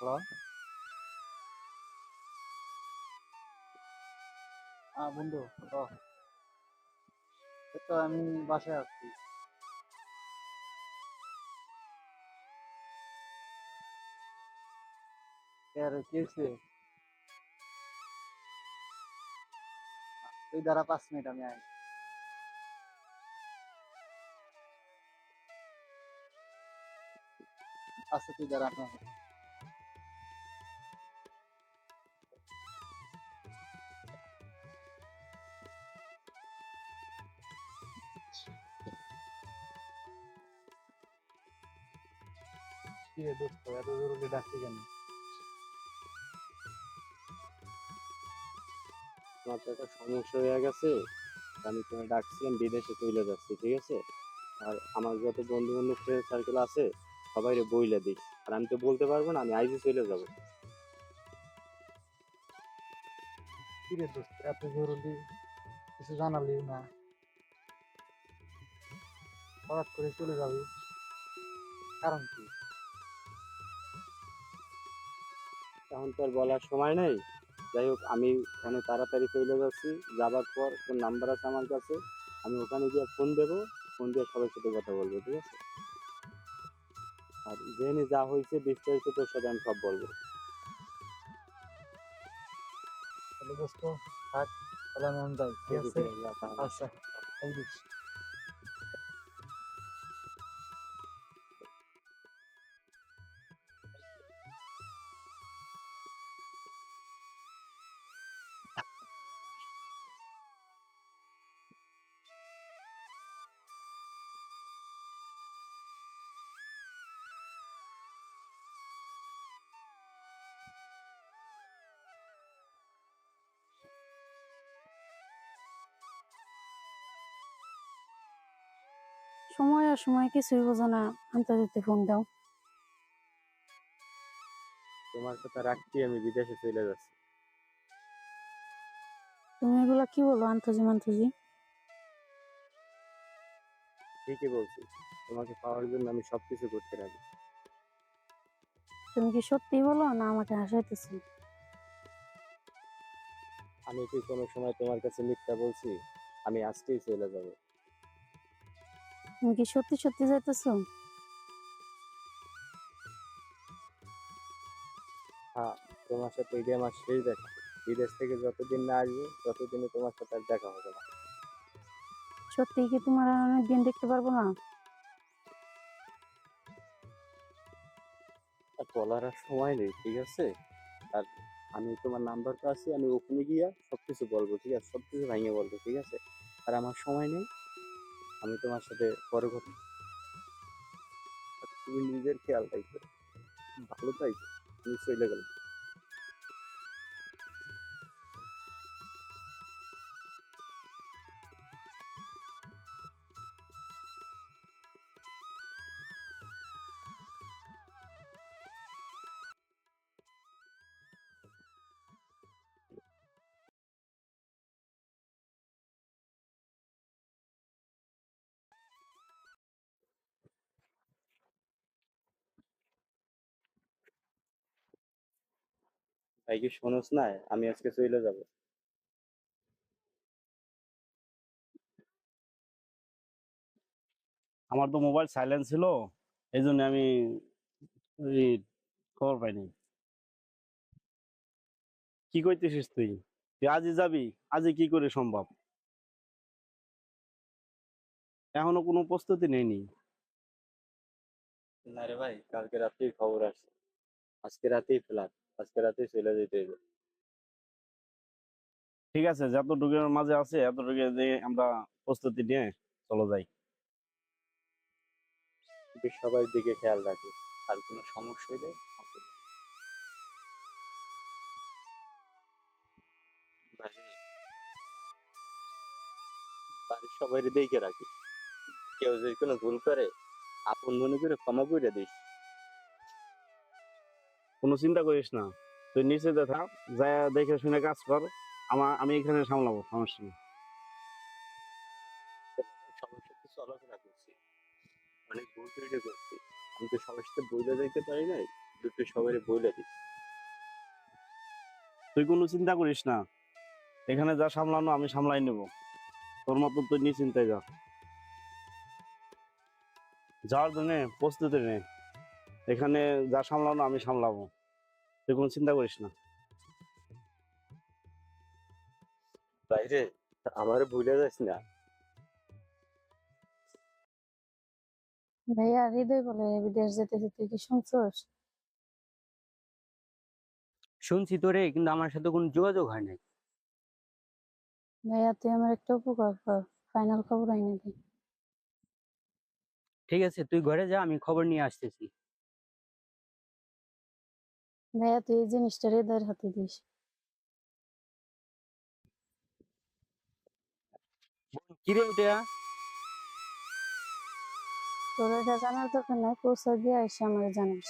Hello. বন্ধু, ক। এই তো আমি বাসায় আছি। আর কি হয়েছে? তুই দাঁড়া 5 মিনিট, আমি আই। আচ্ছা, তুই দাঁড়া, আমি আই। কি রে দোস্ত, এত জরুরি ডাকছি কেন? তোমার তো একটা সমস্যা হয়ে গেছে। আমি তোমার ডাকছিলাম, বিদেশে চলে যাচ্ছি, ঠিক আছে? আর আমার যত বন্ধু বান্ধব ফ্রেন্ড সার্কেল আছে সবাই বইলে দিই। আর আমি তো বলতে পারবো না, আমি আইজি চলে যাবো। কি রে দোস্ত, এত জরুরি, কিছু জানালিও না, হঠাৎ করে চলে যাবি? কারণ কি? এখন তো আর বলার সময় নেই। যাই হোক, আমি অনেক তাড়াতাড়ি চলে যাচ্ছি। যাবার পর তোর নাম্বার আছে আমার কাছে, আমি ওখানে গিয়ে ফোন দেবো। ফোন দিয়ে সবার সাথে কথা বলবো, ঠিক আছে? আর জেনে যা হয়েছে বিস্তারিত তোর সাথে আমি সব বলবো। তাহলে দোস্ত, থাক, তাহলে আমি এখন যাই, ঠিক ঠিক আছে? আছে, যা তাহলে। আচ্ছা, এই দিস। সময় আর সময় কিছুই বোঝো না, আন্তর্জাতিক ফোন দাও। তোমার কথা রাখছি, আমি বিদেশে চলে যাচ্ছি। তুমি এগুলা কি বলো, আন্তজি মান্তজি? ঠিকই বলছি, তোমাকে পাওয়ার জন্য আমি সবকিছু করতে রাজি। তুমি কি সত্যি বলো না আমাকে হাসাইতেছো? আমি কি কোনো সময় তোমার কাছে মিথ্যা বলছি? আমি আজকেই চলে যাব। তুমি কি সত্যি সত্যি যাইতেছো? হ্যাঁ, তোমার সাথে এটাই আমার শেষ দেখা। বিদেশ থেকে যতদিন না আসবো ততদিনে তোমার সাথে আর দেখা হবে না। সত্যি কি তোমার আর অনেক দিন দেখতে পারবো না? আর বলার আর সময় নেই, ঠিক আছে? আর আমি তোমার নাম্বারটা আছে, আমি ওখানে গিয়া সবকিছু বলবো, ঠিক আছে? সবকিছু ভাঙিয়ে বলবো, ঠিক আছে? আর আমার সময় নেই, আমি তোমার সাথে পরে কথা। আর তুমি নিজের খেয়াল রাখবে, ভালো থাকবে। আমি চলে গেলাম। ভাই, কি শোনোস না? আমি আজকে চলে যাব। আমার তো মোবাইল সাইলেন্ট ছিল, এই জন্য আমি ওই খবর পাইনি। কি কইতেছিস তুই? তুই আজই যাবি? আজই কি করে সম্ভব? এখনো কোনো প্রস্তুতি নেইনি। না রে ভাই, কালকে রাতেই খবর আসছে। আজকে রাতেই ফ্লাইট। আজকে রাতেই চলে যেতে হবে। ঠিক আছে, যতটুকুর মাঝে আছে এতটুকু দিয়ে আমরা প্রস্তুতি নিয়ে চলো যাই। তুই সবার দিকে খেয়াল রাখিস। আর কোনো সমস্যা হলে আমাকে বল। ভাই, বাড়ির সবাই দেখে রাখিস। কেউ যদি কোনো ভুল করে আপন মনে করে ক্ষমা করে দিস। কোনো চিন্তা করিস না, তুই নিচে দেখা, যায় দেখে শুনে কাজ কর। আমি এখানে সামলাবো, সমস্যা নেই। সবার সাথে চলাফেরা করছি, অনেক ভুল তৈরি করছি। আমি তো সবার সাথে বইলে যাইতে পারি নাই। একটু সবাই বলে দিস। তুই কোনো চিন্তা করিস না, এখানে যা সামলানো আমি সামলাই নেব। তোর মতো তুই নিশ্চিন্তায় যা, যাওয়ার জন্য প্রস্তুতি নে। এখানে যা সামলানো আমি সামলাবো, তুই কোনো চিন্তা করিস না। বাইরে আমার ভুলে যাস না। ভাইয়া হৃদয় বলে বিদেশ যেতেছে, তুই কি শুনছস? শুনছি তো রে, কিন্তু আমার সাথে কোনো যোগাযোগ হয় নাই। ভাইয়া তুই আমার একটা উপকার কর, ফাইনাল খবর আইনে দে। ঠিক আছে, তুই ঘরে যা, আমি খবর নিয়ে আসতেছি। ভাইয়া তুই এই জিনিসটা হৃদয়ের হাতে দিস। কিরে ওটা? তোর এটা জানার দরকার নাই, পৌঁছা দিয়ে এসে আমার জানাস।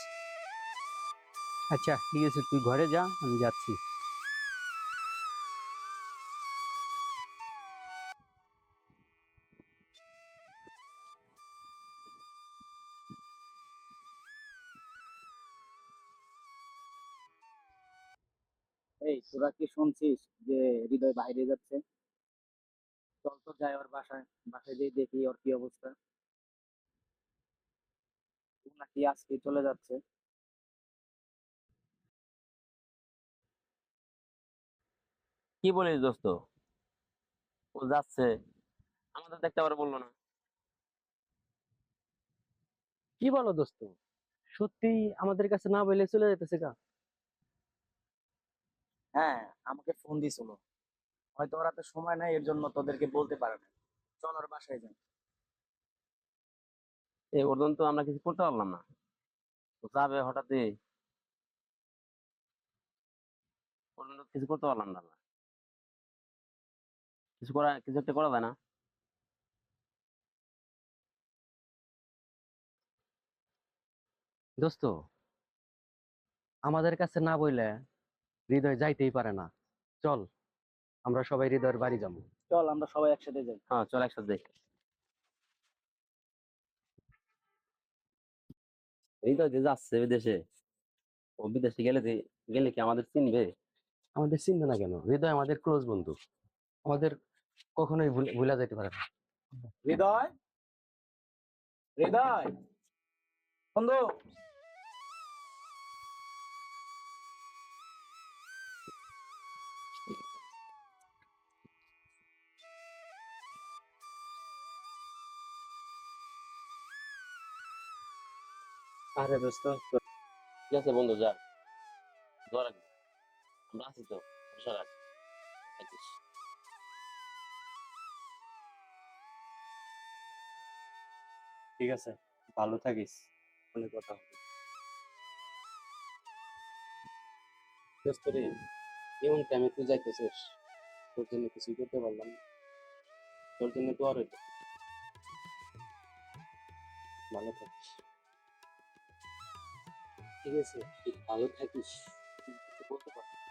আচ্ছা ঠিক আছে, তুই ঘরে যা, আমি যাচ্ছি। এই তোরা কি শুনছিস যে হৃদয় বাইরে যাচ্ছে? চল তো যাই ওর বাসায়, বাসায় যেয়ে দেখি ওর কি অবস্থা। ও নাকি আজকে চলে যাচ্ছে। কি বলিস দোস্ত? ও যাচ্ছে, আমাদের দেখতে আবার বললো না। কি বলো দোস্ত, সত্যি আমাদের কাছে না বলে চলে যেতেছে গা? হ্যাঁ, আমাকে ফোন দিছিল, হয়তো ওরা তো সময় নাই এর জন্য তোদেরকে বলতে পারে না। চল ওর বাসায় যাই। এই ওর জন্য তো আমরা কিছু করতে পারলাম না। ও যাবে হঠাৎই, ওর জন্য কিছু করতে পারলাম না আমরা। কিছু একটা করা যায় না? দোস্ত, আমাদের কাছে না বইলে হৃদয় যাইতেই পারে না। চল, আমরা সবাই হৃদয়ের বাড়ি যাবো। চল আমরা সবাই একসাথে যাই। হ্যাঁ চল একসাথে যাই। এই তো যে যাচ্ছে বিদেশে, ও বিদেশে গেলে কি আমাদের চিনবে? আমাদের চিনবে না কেন? হৃদয় আমাদের ক্লোজ বন্ধু, আমাদের কখনোই ভুলা যাইতে পারে না। হৃদয়, হৃদয় বন্ধু। আরে দোস্ত, ঠিক আছে বন্ধু, যা, দোয়া রাখবি, আমরা আছি তো, ভরসা রাখ, থাকিস। ঠিক আছে, ভালো থাকিস, অনেক কথা হবে। দোস্ত রে, এমন টাইমে তুই যাইতেছিস, তোর জন্য কিছুই করতে পারলাম না। তোর জন্য দোয়া রইল, ভালো থাকিস। ঠিক আছে, তুই ভালো থাকিস, তুই কিছু বলতে পারবি না।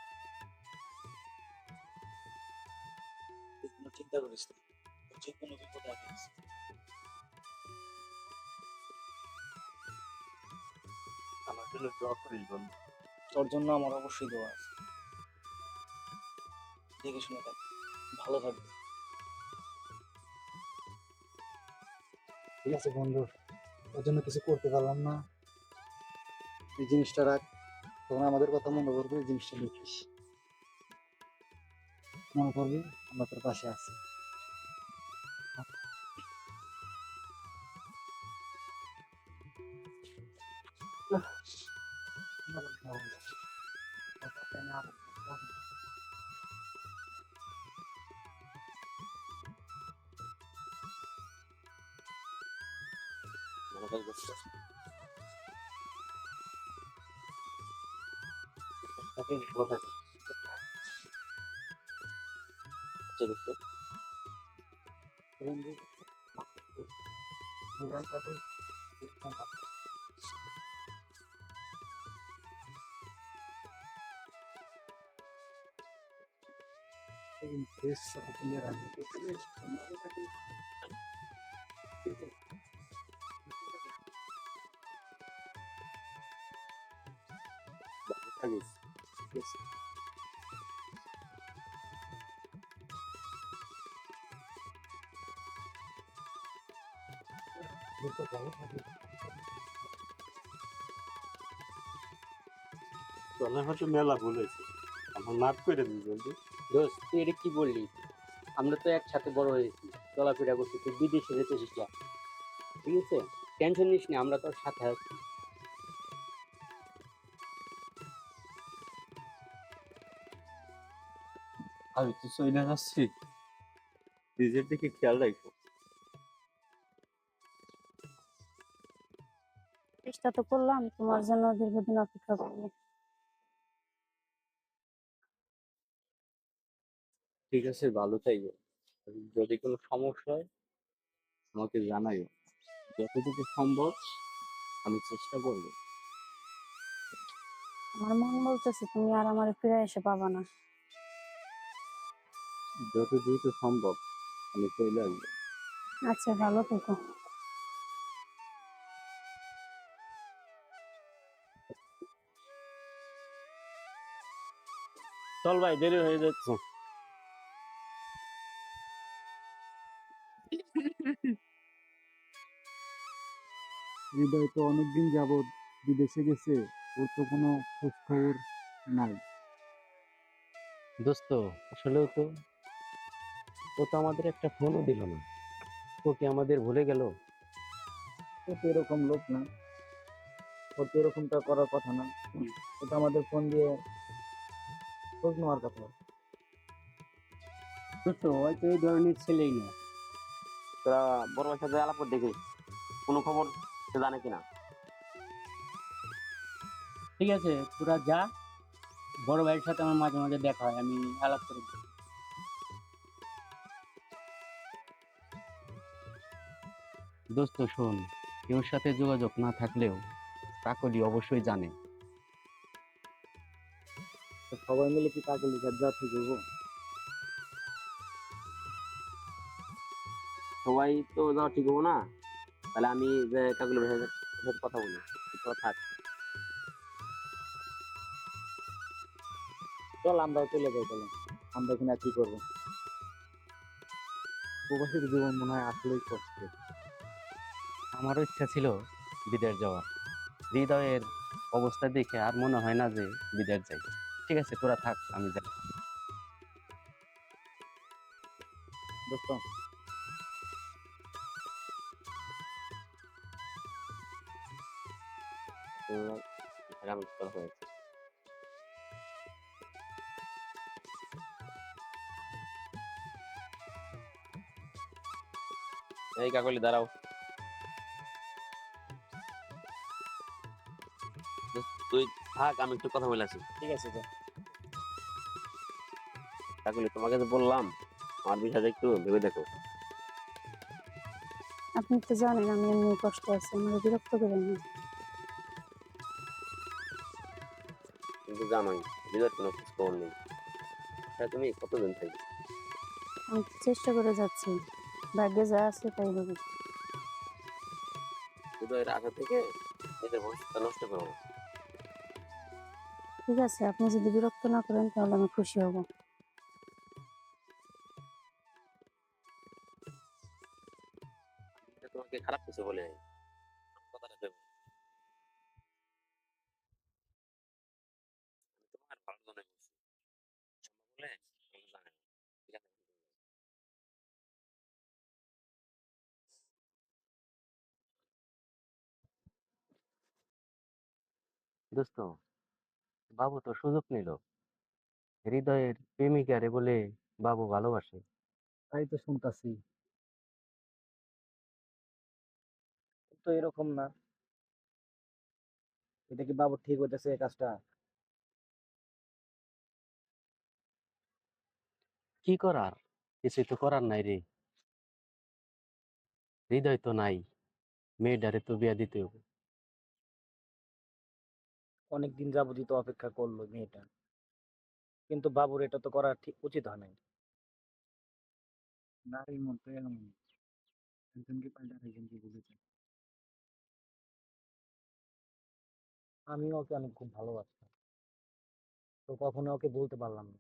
তুই কোনো চিন্তা করিস না, তোর যে কোনো বিপদে আমি আছি। আমার জন্য দোয়া করিস বন্ধু। তোর জন্য আমার অবশ্যই দোয়া আছে। দেখে শুনে থাক, ভালো থাকবি। ঠিক আছে বন্ধু, ওর জন্য কিছু করতে পারলাম না, এই জিনিসটা রাখ, তখন আমাদের কথা মনে করবি, এই জিনিসটা দেখিস, মনে করবি আমরা তোর পাশে আছি। ভালো থাক দোস্ত। ভালো থাকিস। আচ্ছা দোস্ত। বন্ধু, এই দেশ সাথে রাখি। থাকিস। ঠিক আছে? তোর হয়তো মেলা ভুল হয়েছে, আমার মাফ করে দিই জলদি। দোস্ত তুই এটা কি বললি? আমরা তো একসাথে বড় হয়েছি, চলাফেরা করছি, তুই বিদেশে যেতেছিস যা, ঠিক আছে? টেনশন নিস না, আমরা তোর সাথে আছি। আমি তো চলে যাচ্ছি, নিজের দিকে খেয়াল রাখো। চেষ্টা তো করলাম তোমার জন্য দীর্ঘদিন অপেক্ষা করবো। ঠিক আছে, ভালো থাকবে। যদি কোনো সমস্যা হয় আমাকে জানাইও, যতটুকু সম্ভব আমি চেষ্টা করব। আমার মন বলতেছে তুমি আর আমার ফিরে এসে পাবা না। যত দ্রুত সম্ভব আমি চলে আসবো। আচ্ছা, ভালো থেকো। চল ভাই, দেরি হয়ে যাচ্ছে। হৃদয় তো অনেকদিন যাবৎ বিদেশে গেছে, ওর তো কোনো খোঁজ খবর নাই। দোস্ত আসলেও তো ও তো আমাদের একটা ফোনও দিল না, ও কি আমাদের ভুলে গেল? ও তো এরকম লোক না, ওর তো এরকমটা করার কথা না। ও তো আমাদের ফোন দিয়ে খোঁজ নেওয়ার কথা। দোস্ত হয়তো এই ধরনের ছেলেই না। তোরা বড় ভাইয়ের সাথে আলাপ করে দেখিস, কোনো খবর সে জানে কিনা। ঠিক আছে, তোরা যা, বড় ভাইয়ের সাথে আমার মাঝে মাঝে দেখা হয়, আমি আলাপ করে দিই। দোস্ত শোন, কেউর সাথে যোগাযোগ না থাকলেও কাকলি অবশ্যই জানে। তো সবাই মিলে কি কাকে লিখার যা ঠিক হবো? সবাই তো যাওয়া ঠিক হবো না, তাহলে আমি যে কাকুলি ভাইয়ের সাথে কথা বলি, তোরা থাক। চল আমরাও চলে যাই তাহলে। আমরা এখানে আর কি করবো? প্রবাসীর জীবন মনে হয় আসলেই কষ্টের। আমারও ইচ্ছা ছিল বিদেশ যাওয়ার, হৃদয়ের অবস্থা দেখে আর মনে হয় না যে বিদেশ যাই। ঠিক আছে, তোরা থাক, আমি যাই। দোস্ত, আগামী কথা হয়েছে। এই কাকলি দাঁড়াও। তুই থাক, আমি একটু কথা বলে আসি। ঠিক আছে যা। কাকলি, তোমাকে যে বললাম আমার বিষয়টা একটু ভেবে দেখো। আপনি তো জানেন আমি এমনি কষ্ট আছি, আমার বিরক্ত করেন না। কিন্তু জানোই হৃদয়ের কোনো খোঁজ খবর নেই। তাহলে তুমি কতদিন থাকবে? আমি তো চেষ্টা করে যাচ্ছি, ভাগ্যে যা আছে তাই হবে। হৃদয়ের আশা থেকে নিজের ভবিষ্যৎটা নষ্ট করো না। ঠিক আছে, আপনি যদি বিরক্ত না করেন তাহলে আমি খুশি হব। এটা তোমাকে খারাপ কিছু বলে নাই। আমার কথাটা ভেবো। আমি তোমার ভালোর জন্য বলছি। সম্ভব হলে আমাকে জানাও। ঠিক আছে? দোস্ত, বাবু তো সুযোগ নিল, হৃদয়ের প্রেমিকারে বলে বাবু ভালোবাসে। তাই তো শুনতাছি। তো এরকম না, এটা কি বাবু ঠিক হইতেছে এই কাজটা? কি করার, কিছু তো করার নাই রে, হৃদয় তো নাই, মেয়েটারে তো বিয়া দিতে হবে। অনেকদিন যাবতই তো অপেক্ষা করলো মেয়েটা, কিন্তু বাবুর এটা তো করা ঠিক উচিত হয় নাই। নারীর মন তো এমন, একজনকে পাইলে আরেকজনকে ভুলে যায়। আমিও ওকে অনেক খুব ভালোবাসি। তো কখনো ওকে বলতে পারলাম না।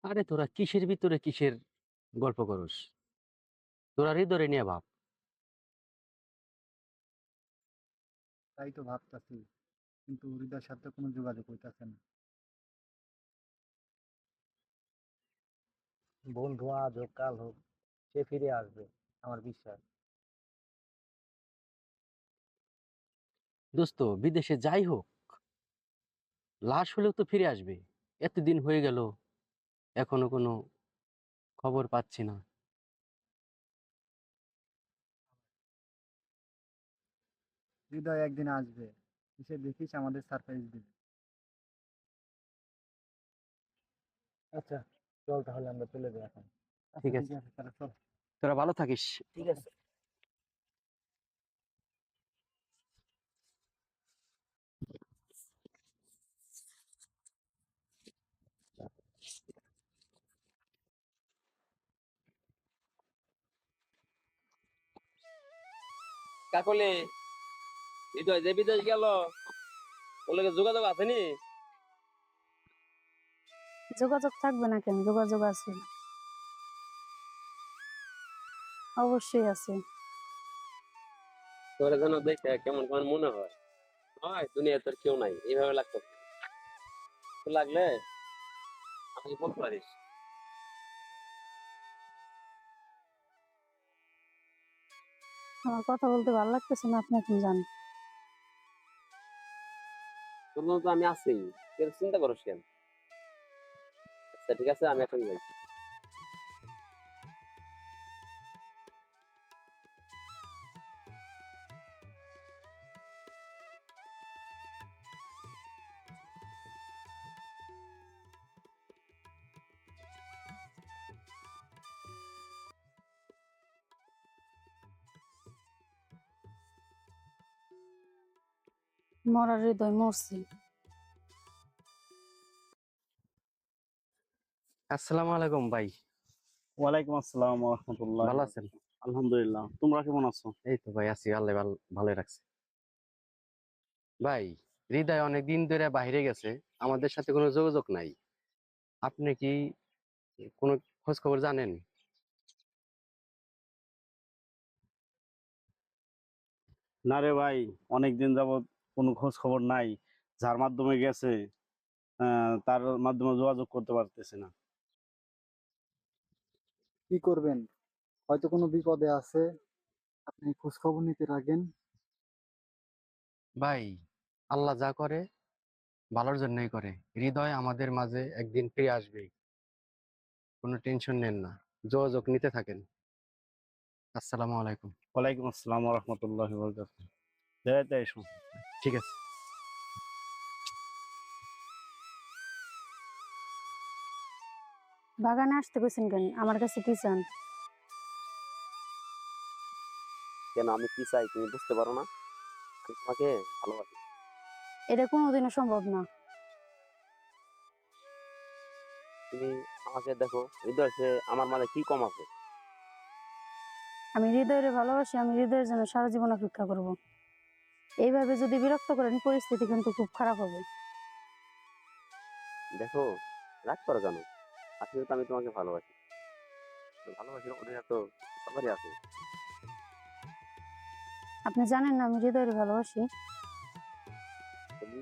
আরে তোরা কিসের ভিতরে কিসের গল্প করস? তোরা হৃদয় নিয়ে ভাব। তাই তো ভাবতাছি, কিন্তু হৃদয়ের সাথে কোনো যোগাযোগ হইতাছে না। বন্ধু আজ হোক কাল হোক সে ফিরে আসবে, আমার বিশ্বাস। দোস্ত, বিদেশে যাই হোক, লাশ হলেও তো ফিরে আসবে। এতদিন হয়ে গেল, এখনো কোনো খবর পাচ্ছি না। হৃদয় একদিন আসবে, এসে দেখিস আমাদের সারপ্রাইজ দিবে। আচ্ছা, চল তাহলে আমরা চলে যাই এখন। আচ্ছা ঠিক ঠিক আছে, আছে, তাহলে চল। তোরা ভালো থাকিস। ঠিক আছে। কাকলে হৃদয় যে বিদেশ গেল ওর লগে যোগাযোগ আছে নি? যোগাযোগ থাকবে না কেন? যোগাযোগ আছে, অবশ্যই আছে। তোরা যেন দেখে কেমন কেমন মনে হয়, হয় দুনিয়া তোর কেউ নাই এইভাবে লাগতো। তো লাগলে আমাকে বলতে পারিস। আমার কথা বলতে ভালো লাগতেছে না, আপনি এখন যান। তোর জন্য তো আমি আছি, কেন চিন্তা করস কেন? আচ্ছা ঠিক আছে, আমি এখন যাই। মরার হৃদয় মরছি। আসসালামু আলাইকুম ভাই, ওয়ালাইকুম আসসালাম ওয়া রাহমাতুল্লাহি ভালো ওয়া আছেন? বারাকাতুহু। আলহামদুলিল্লাহ, তোমরা কেমন আছো? এই তো ভাই আছি, আল্লাহ ভালোই রাখছে। ভাই, হৃদয় অনেক দিন ধরে বাইরে গেছে, আমাদের সাথে কোনো যোগাযোগ নাই। আপনি কি কোনো খোঁজ খবর জানেন? না রে ভাই, অনেক দিন যাবত কোনো খোঁজ খবর নাই। যার মাধ্যমে গেছে তার মাধ্যমে যোগাযোগ করতে পারতেছি না। কি করবেন, হয়তো কোনো বিপদে আছে, আপনি খোঁজ খবর নিতে রাখেন। ভাই, আল্লাহ যা করে ভালোর জন্যই করে। হৃদয় আমাদের মাঝে একদিন ফিরে আসবেই, কোনো টেনশন নেন না, যোগাযোগ নিতে থাকেন। আসসালামু আলাইকুম। ওয়ালাইকুম আসসালাম ওয়া রাহমাতুল্লাহি ওয়া বারাকাতুহু। বেড়াইতে এসো। ঠিক আছে। বাগানে আসতে কইছেন কেন? আমার কাছে কি চান? কেন আমি কি চাই তুমি বুঝতে পারো না? আমি তোমাকে ভালোবাসি। এটা কোনোদিনও সম্ভব না। তুমি আমাকে দেখো, হৃদয় সে আমার মানে কি কম আছে? আমি হৃদয়ের ভালোবাসি, আমি হৃদয়ের জন্য সারা জীবন অপেক্ষা করব। এইভাবে যদি বিরক্ত করেন, পরিস্থিতি কিন্তু খুব খারাপ হবে। দেখো, রাগ করো কেন? আসলে তো আমি তোমাকে ভালোবাসি। তো ভালোবাসার অধিকার তো সবারই আছে। আপনি জানেন না আমি হৃদয়ের ভালোবাসি? তুমি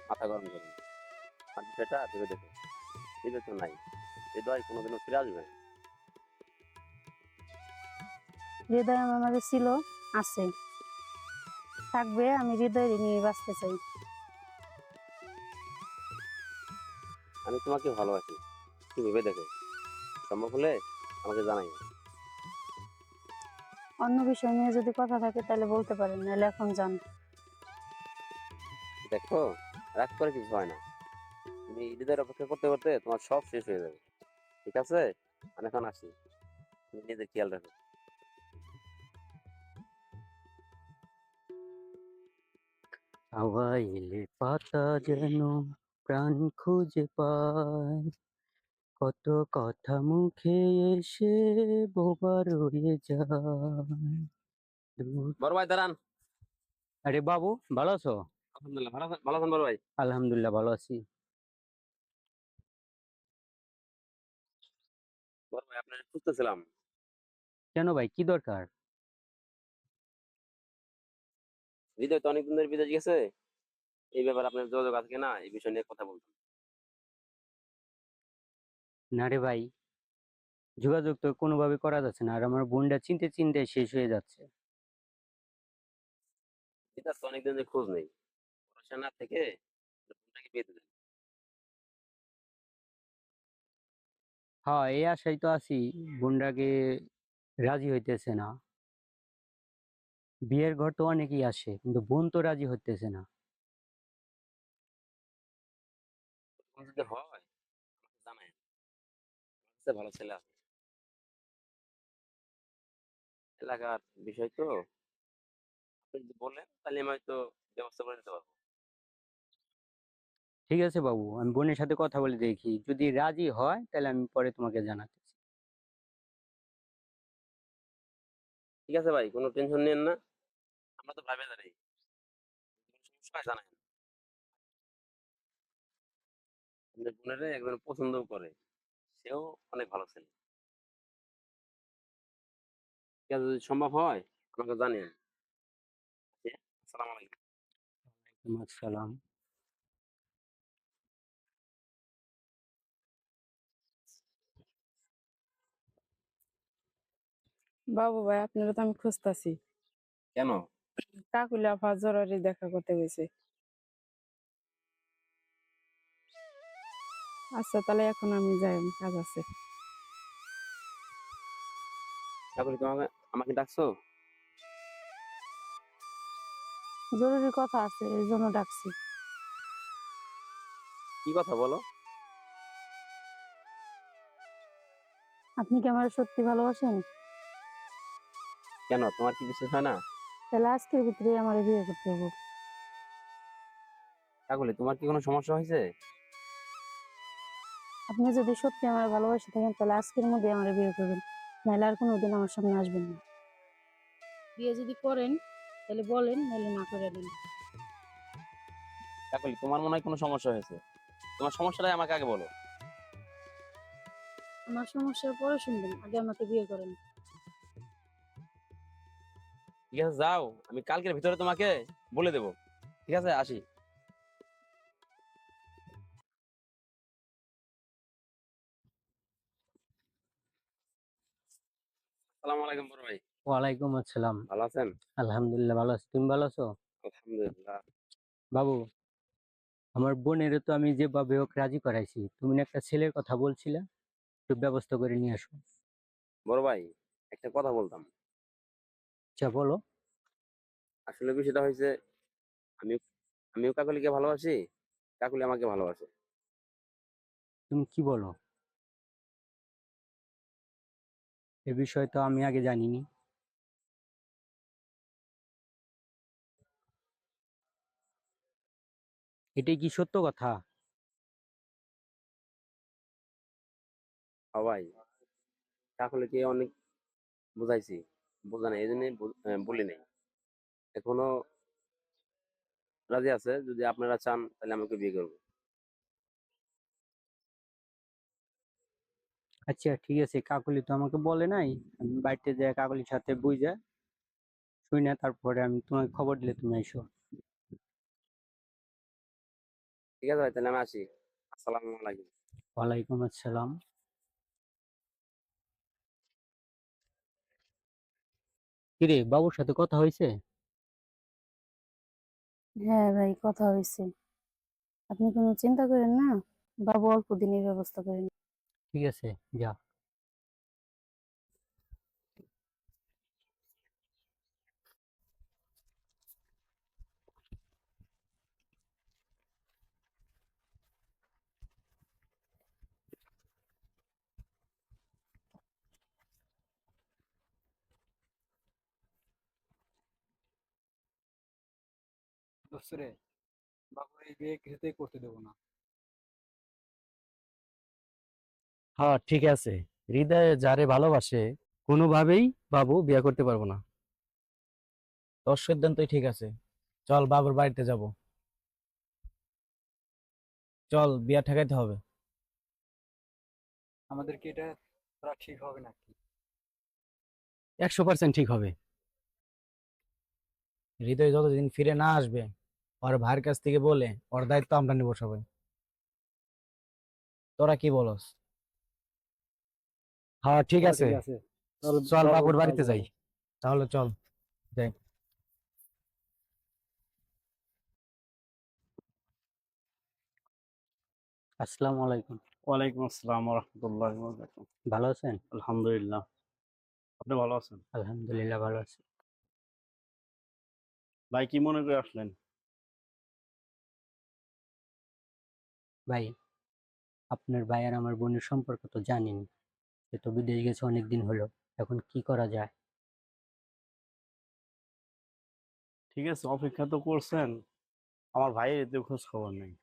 মাথা গরম করো না। আর বিষয়টা ভেবে দেখো, হৃদয় তো নাই, হৃদয় কোনোদিনও ফিরে আসবে না। হৃদয় আমার মাঝে ছিল, আছে, থাকবে। আমি হৃদয় নিয়ে বাঁচতে চাই। আমি তোমাকে ভালোবাসি, একটু ভেবে দেখো, সম্ভব হলে আমাকে জানাই। অন্য বিষয় নিয়ে যদি কথা থাকে তাহলে বলতে পারেন, নাহলে এখন যান। দেখো, রাগ করে কিছু হয় না। তুমি হৃদয়ের অপেক্ষা করতে করতে তোমার সব শেষ হয়ে যাবে। ঠিক আছে, আমি এখন আসি, তুমি নিজের খেয়াল রাখো। হাওয়াইলে পাতা যেন প্রাণ খুঁজে পায়, কত কথা মুখে এসে বোবা রয়ে যায়। বড় ভাই দাঁড়ান। আরে বাবু, ভালো আছো? আলহামদুলিল্লাহ, ভালো আছেন বড় ভাই? আলহামদুলিল্লাহ ভালো আছি। বড় ভাই আপনার খুঁজতেছিলাম। কেন ভাই, কি দরকার? হৃদয় তো অনেকদিন ধরে বিদেশ গেছে, এই ব্যাপারে আপনার যোগাযোগ আছে কিনা এই বিষয় নিয়ে কথা বলতাম। না রে ভাই, যোগাযোগ তো কোনোভাবে করা যাচ্ছে না, আর আমার বোনটা চিনতে চিনতে শেষ হয়ে যাচ্ছে। হৃদয় তো অনেকদিন ধরে খোঁজ নেই, পড়াশোনা না থেকে বোনটাকে বিয়ে দিলেন। হ্যাঁ, এই আশায় তো আছি। বোনটাকে রাজি হইতেছে না। বিয়ের ঘর তো অনেকেই আসে, কিন্তু বোন তো রাজি হইতেছে না। এরকম যদি হয় আমাকে জানাই, আমার কাছে ভালো ছেলে আছে, এলাকার বিষয় তো। আপনি যদি বলেন তাহলে আমি হয়তো ব্যবস্থা করে দিতে পারবো। ঠিক আছে বাবু, আমি বোনের সাথে কথা বলে দেখি, যদি রাজি হয় তাহলে আমি পরে তোমাকে জানাতেছি। ঠিক আছে ভাই, কোনো টেনশন নেন না, আমরা তো ভাবে দাঁড়াই, কোনো সমস্যা হয় জানাই। আপনার বোনের একজন পছন্দও করে, সেও অনেক ভালো ছেলে। ঠিক আছে, যদি সম্ভব হয় আমাকে জানিয়ে। আসসালামু আলাইকুম। আসসালাম। বাবু ভাই, আপনারা তো আমি খুঁজতাছি। কেন? কাকুলি আফা জরুরি দেখা করতে গেছে। আচ্ছা, তাহলে এখন আমি যাই, আমি কাজ আছে। তারপরে তোমাকে আমাকে ডাকছো? জরুরি কথা আছে, এই জন্য ডাকছি। কি কথা বলো? আপনি কি আমার সত্যি ভালোবাসেন? কেন, তোমার কি বিশ্বাস হয় না? তাহলে আজকের ভিতরে আমার বিয়ে করতে হবে। তাহলে তোমার কি কোনো সমস্যা হয়েছে? আপনি যদি সত্যি আমার ভালোবাসে থাকেন তাহলে আজকের মধ্যে আমার বিয়ে করবেন, নাহলে আর কোনোদিন আমার সামনে আসবেন না। বিয়ে যদি করেন তাহলে বলেন, নাহলে না করে দেন। তাহলে তোমার মনে হয় কোনো সমস্যা হয়েছে, তোমার সমস্যাটাই আমাকে আগে বলো। আমার সমস্যার পরে শুনবেন, আগে আমাকে বিয়ে করেন। ঠিক আছে যাও, আমি কালকের ভিতরে তোমাকে বলে দেবো। ঠিক আছে, আসি। আসসালামু আলাইকুম বড় ভাই। ওয়ালাইকুম আসসালাম। ভালো আছেন? আলহামদুলিল্লাহ ভালো আছি, তুমি ভালো আছো? আলহামদুলিল্লাহ। বাবু, আমার বোনের তো আমি যেভাবে হোক রাজি করাইছি, তুমি না একটা ছেলের কথা বলছিলে, একটু ব্যবস্থা করে নিয়ে আসো। বড় ভাই, একটা কথা বলতাম। আচ্ছা বলো। আসলে বিষয়টা হয়েছে, আমি আমিও কাকলিকে ভালোবাসি, কাকলি আমাকে ভালোবাসে। তুমি কি বলো? এ বিষয়ে তো আমি আগে জানিনি। এটাই কি সত্য কথা? সবাই কাকলিকে অনেক বুঝাইছি, বোঝা নাই, এই জন্য বলি নাই। এখনো রাজি আছে, যদি আপনারা চান তাহলে আমাকে বিয়ে করবো। আচ্ছা ঠিক আছে, কাকলি তো আমাকে বলে নাই, আমি বাড়িতে যাই কাকলির সাথে বুঝা শুই না, তারপরে আমি তোমাকে খবর দিলে তুমি এসো। ঠিক আছে ভাই, তাহলে আমি আসি। আসসালামু আলাইকুম। ওয়ালাইকুম আসসালাম। কিরে, বাবুর সাথে কথা হয়েছে? হ্যাঁ ভাই, কথা হয়েছে। আপনি কোনো চিন্তা করেন না, বাবু অল্প দিনের ব্যবস্থা করেন। ঠিক আছে, যা। দোস্তরে, বাবুর এই বিয়ে কিছুতেই করতে দেবো না। হ্যাঁ ঠিক আছে, হৃদয়ে যারে ভালোবাসে কোনোভাবেই বাবু বিয়ে করতে পারবো না। তোর সিদ্ধান্তই ঠিক আছে, চল বাবুর বাড়িতে যাব। চল বিয়া ঠেকাইতে হবে। আমাদের কি এটা করা ঠিক হবে নাকি? 100% ঠিক হবে। হৃদয় যতদিন ফিরে না আসবে, ওর ভাইয়ের কাছ থেকে বলে ওর দায়িত্ব আমরা নেবো সবাই। তোরা কি বলস? হ্যাঁ ঠিক আছে, ঠিক আছে, চল চল বাবুর বাবুর বাড়িতে বাড়িতে যাই। যাবো। তাহলে চল যাই। আসসালামু আলাইকুম। ওয়ালাইকুম আসসালাম রহমতুল্লাহ বরকাতুহু। ভালো আছেন? আলহামদুলিল্লাহ। আপনি ভালো আছেন? আলহামদুলিল্লাহ ভালো আছি। ভাই কি মনে করে আসলেন? ভাই, আপনার ভাই আর আমার বোনের সম্পর্ক তো জানেন, সে তো বিদেশ গেছে অনেকদিন হলো। এখন কি করা যায়? ঠিক আছে, অপেক্ষা তো করছেন, আমার ভাইয়ের এতে খোঁজ খবর নেই।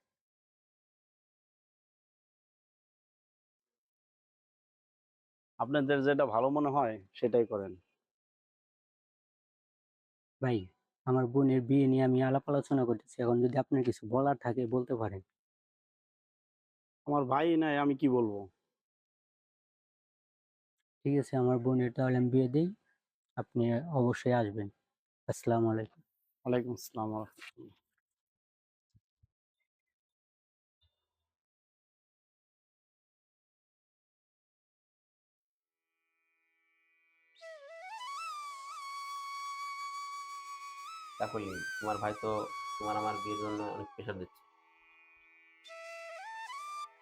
আপনাদের যেটা ভালো মনে হয় সেটাই করেন। ভাই, আমার বোনের বিয়ে নিয়ে আমি আলাপ আলোচনা করতেছি, এখন যদি আপনার কিছু বলার থাকে বলতে পারেন। আমার ভাই নাই, আমি কি বলবো? ঠিক আছে, আমার বোনের তাহলে আমি বিয়ে দিই, আপনি অবশ্যই আসবেন। আসসালামু আলাইকুম। ওয়ালাইকুম আসসালাম রাহমাতুল্লাহ। কাকুলি, তোমার ভাই তো তোমার আমার বিয়ের জন্য অনেক প্রেশার দিচ্ছে।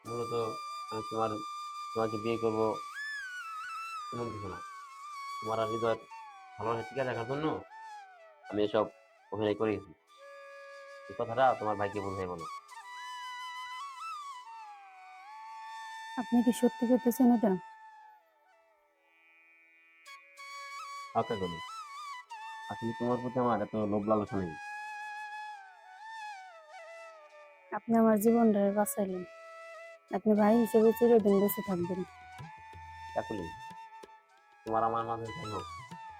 মূলত আমি তোমাকে বিয়ে করবো এমন কিছু না। তোমার আর হৃদয়ের ভালোবাসা টিকে রাখার জন্য আমি এসব অভিনয় করেছি। এই কথাটা তোমার ভাইকে বোঝাই বলো। আপনি কি সত্যি করতেছেন এটা? আশা করি আসলে তোমার প্রতি আমার এত লোভ লালসা নেই। আপনি আমার জীবনটা বাঁচাইলেন। আপনি ভাই হিসেবে চিরদিন বেঁচে থাকবেন। কাকুলি, তোমার আমার মাঝে যাই হোক,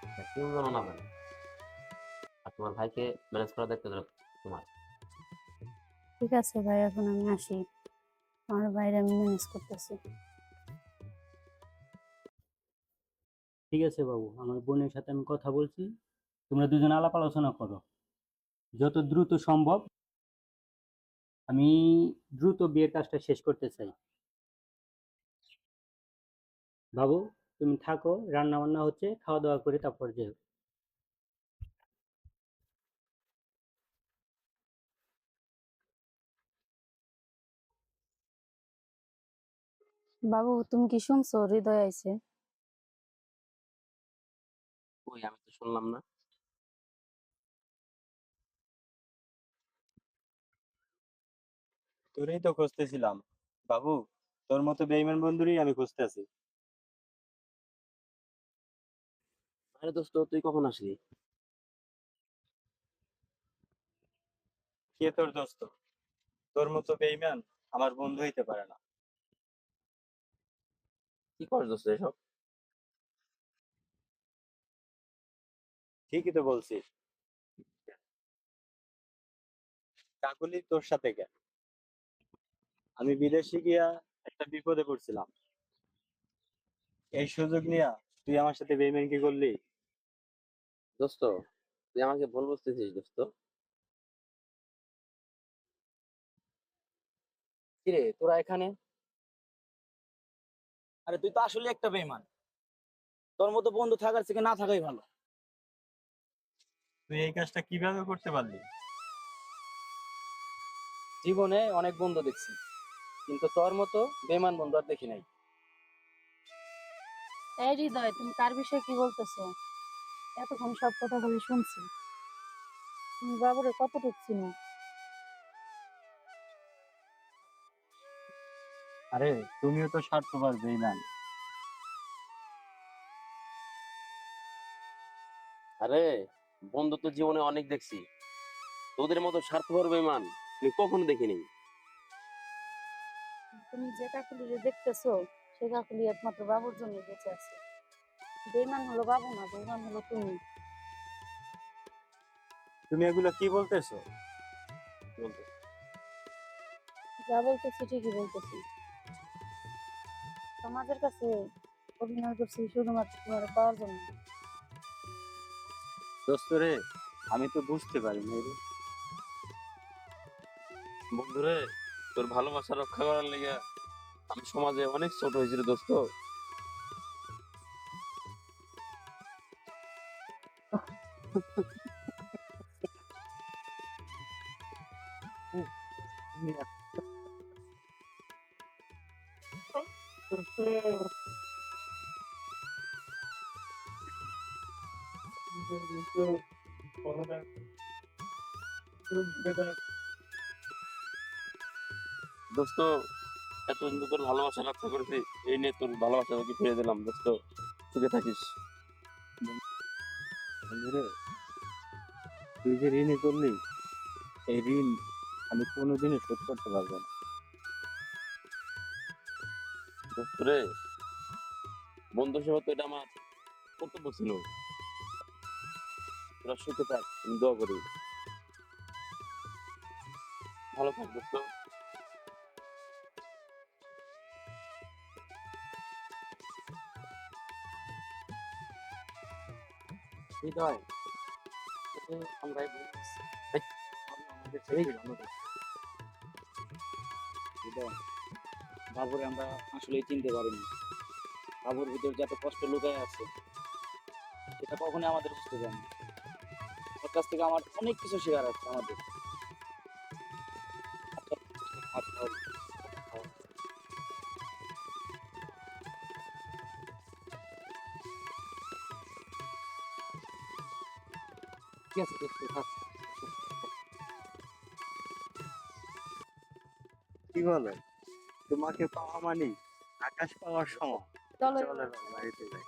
এটা কেউ যেন না জানে। আর তোমার ভাইকে ম্যানেজ করা দায়িত্ব তোমার। ঠিক আছে ভাই, এখন আমি আসি। আমার বাইরে আমি ম্যানেজ করতেছি। ঠিক আছে বাবু, আমার বোনের সাথে আমি কথা বলছি, তোমরা দুজন আলাপ আলোচনা করো যত দ্রুত সম্ভব। আমি দ্রুত বিয়ের কাজটা শেষ করতে চাই। বাবু, তুমি থাকো, রান্না বান্না হচ্ছে, খাওয়া দাওয়া করে তারপর যেও। বাবু, তুমি কি শুনছো হৃদয় আইছে? ওই আমি তো শুনলাম না। তোরই তো খুঁজতেছিলাম বাবু, তোর মতো বেইমান বন্ধুরই আমি খুঁজতেছি। আরে দোস্ত, তুই কখন আসলি? কে তোর দোস্ত? তোর মতো বেইমান আমার বন্ধু হইতে পারে না। কি করিস দোস্ত এসব? ঠিকই তো বলছি। কাকুলি তোর সাথে কেন? আমি বিদেশে গিয়া একটা বিপদে পড়ছিলাম, এই সুযোগ নিয়া তুই আমার সাথে বেইমানি কি করলি? দোস্ত, তুই আমাকে ভুল বুঝতেছিস দোস্ত। কিরে তোরা এখানে? আরে তুই তো আসলে একটা বেঈমান। তোর মতো বন্ধু থাকার থেকে না থাকাই ভালো। তুই এই কাজটা কিভাবে করতে পারলি? জীবনে অনেক বন্ধু দেখছি, কিন্তু তোর মতো বেঈমান বন্ধু আর দেখি নাই। এই হৃদয়, তুমি কার বিষয়ে কি বলতেছো? এতক্ষণ সব কথা খালি শুনছি। তুমি বাবুরে কতটুকু চিনো? আরে তুমিও তো স্বার্থপর বেইমান। আরে, বন্ধু তো জীবনে অনেক দেখছি, তোদের মতো স্বার্থপর বেঈমান আমি কখনো দেখিনি। তুমি যে কাকুলিরে দেখতেছো, সে কাকুলি একমাত্র বাবুর জন্য বেঁচে আছে। বেইমান হলো বাবু না, বেইমান হলো তুমি। তুমি এগুলো কি বলতেছো? বন্ধু, যা বলতেছি ঠিকই বলতেছি। সমাজের কাছে অভিনয় করছি শুধুমাত্র তোমার পাওয়ার জন্য। দোস্ত রে, আমি তো বুঝতে পারিনি রে। বন্ধুরে, তোর ভালোবাসা রক্ষা করার লেগে আমি সমাজে অনেক ছোট হয়েছি রে দোস্ত। দোস্ত, এতদিন তো তোর ভালোবাসা রক্ষা করেছি, এই নিয়ে তোর ভালোবাসা তোকে ফিরে দিলাম দোস্ত। সুখে থাকিস। বন্ধুরে, তুই যে ঋণে করলি, এই ঋণ আমি কোনোদিনই শোধ করতে পারবো না। দোস্ত রে, বন্ধু সেবা তো এটা আমার কর্তব্য ছিল। তোরা সুখে থাক, আমি দোয়া করি। ভালো থাক দোস্ত। হৃদয়, তোকে আমরা এই বলতেছি, এই, আমাদের সেই ভালো করে। হৃদয়, বাবুরে আমরা আসলে চিনতে পারিনি। বাবুর ভিতর যত কষ্ট লুকায় আছে সেটা কখনোই আমাদের বুঝতে পারিনি। ওর কাছ থেকে আমার অনেক কিছু শেখার আছে আমাদের। ঠিক আছে দোস্ত, থাক। কি বলে, তোমাকে পাওয়া মানে আকাশ পাওয়ার সমান। চলো চলে বাড়িতে যাই।